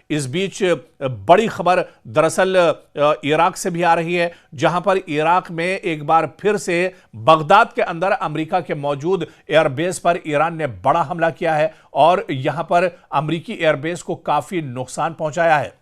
इस बीच बड़ी खबर दरअसल इराक से भी आ रही है, जहां पर इराक में एक बार फिर से बगदाद के अंदर अमेरिका के मौजूद एयरबेस पर ईरान ने बड़ा हमला किया है और यहां पर अमेरिकी एयरबेस को काफी नुकसान पहुंचाया है।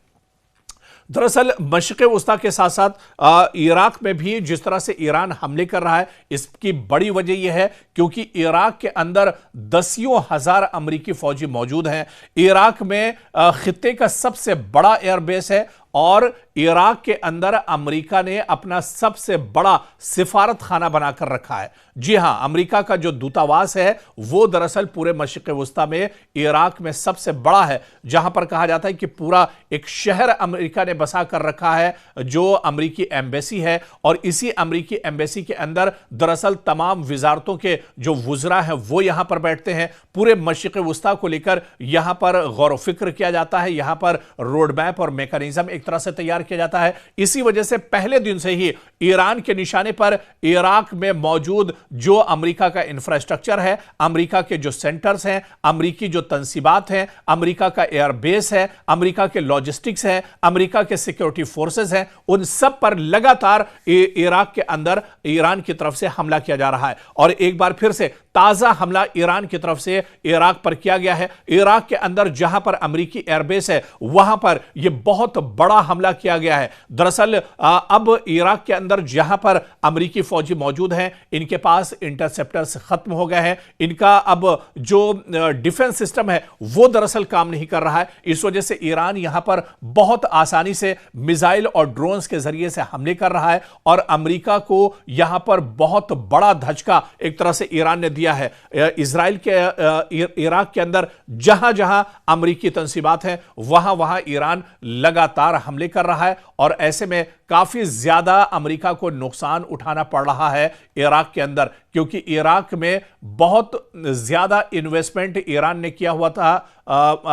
दरअसल मशरिक़ वस्ता के साथ साथ इराक में भी जिस तरह से ईरान हमले कर रहा है, इसकी बड़ी वजह यह है क्योंकि इराक के अंदर दसियों हजार अमेरिकी फौजी मौजूद हैं। इराक में खित्ते का सबसे बड़ा एयरबेस है और इराक के अंदर अमेरिका ने अपना सबसे बड़ा सिफारत खाना बनाकर रखा है। जी हां, अमेरिका का जो दूतावास है वो दरअसल पूरे मशरिक़ वस्ता में इराक में सबसे बड़ा है, जहां पर कहा जाता है कि पूरा एक शहर अमेरिका ने बसा कर रखा है जो अमेरिकी एम्बेसी है। और इसी अमेरिकी एम्बेसी के अंदर दरअसल तमाम विजारतों के जो वुज़रा हैं वो यहां पर बैठते हैं। पूरे मशरिक़ वस्ता को लेकर यहां पर गौर फिक्र किया जाता है, यहां पर रोड मैप और मैकेनिज्म एक तरह से तैयार किया जाता है। इसी वजह से पहले दिन से ही ईरान के निशाने पर इराक में मौजूद जो अमेरिका का इंफ्रास्ट्रक्चर है, अमेरिका के जो सेंटर्स हैं, अमेरिकी जो तंसीबात हैं, अमेरिका का एयरबेस है, अमेरिका के लॉजिस्टिक्स है, अमेरिका के सिक्योरिटी फोर्सेस हैं, उन सब पर लगातार इराक के अंदर ईरान की तरफ से हमला किया जा रहा है। और एक बार फिर से ताजा हमला ईरान की तरफ से इराक पर किया गया है। इराक के अंदर जहां पर अमेरिकी एयरबेस है वहां पर यह बहुत बड़ा हमला किया गया है। दरअसल अब इराक के अंदर जहां पर अमेरिकी फौजी मौजूद हैं, इनके पास इंटरसेप्टर्स खत्म हो गए हैं। इनका अब जो डिफेंस सिस्टम है वो दरअसल काम नहीं कर रहा है। इस वजह से ईरान यहां पर बहुत आसानी से मिसाइल और ड्रोन्स के जरिए से हमले कर रहा है और अमेरिका को यहां पर बहुत बड़ा धचका एक तरह से ईरान ने दिया है। इजराइल के इराक के अंदर जहां जहां अमेरिकी तंसीबात हैं वहां वहां ईरान लगातार हमले कर रहा है और ऐसे में काफी ज्यादा अमेरिका को नुकसान उठाना पड़ रहा है इराक के अंदर, क्योंकि इराक में बहुत ज्यादा इन्वेस्टमेंट ईरान ने किया हुआ था,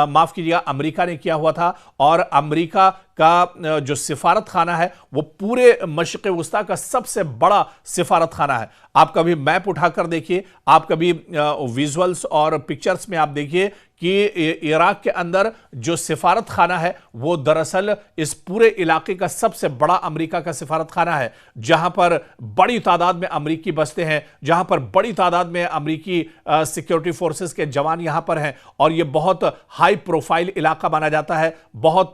माफ कीजिएगा अमेरिका ने किया हुआ था। और अमेरिका का जो सिफारत खाना है वो पूरे मशरिक़ वस्ता का सबसे बड़ा सिफारत खाना है। आप कभी मैप उठाकर देखिए, आप कभी विजुअल्स और पिक्चर्स में आप देखिए कि इराक के अंदर जो सिफारत खाना है वो दरअसल इस पूरे इलाके का सबसे बड़ा अमेरिका का सिफारत खाना है, जहां पर बड़ी तादाद में अमेरिकी बसते हैं, जहां पर बड़ी तादाद में अमेरिकी सिक्योरिटी फोर्सेस के जवान यहां पर हैं। और यह बहुत हाई प्रोफाइल इलाका माना जाता है, बहुत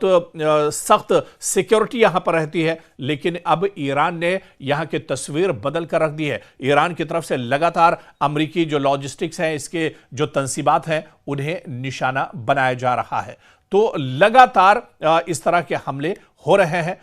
सख्त सिक्योरिटी यहां पर रहती है। लेकिन अब ईरान ने यहां की तस्वीर बदल कर रख दी है। ईरान की तरफ से लगातार अमेरिकी जो लॉजिस्टिक्स हैं, इसके जो तंसीबात हैं, उन्हें निशाना बनाया जा रहा है। तो लगातार इस तरह के हमले हो रहे हैं।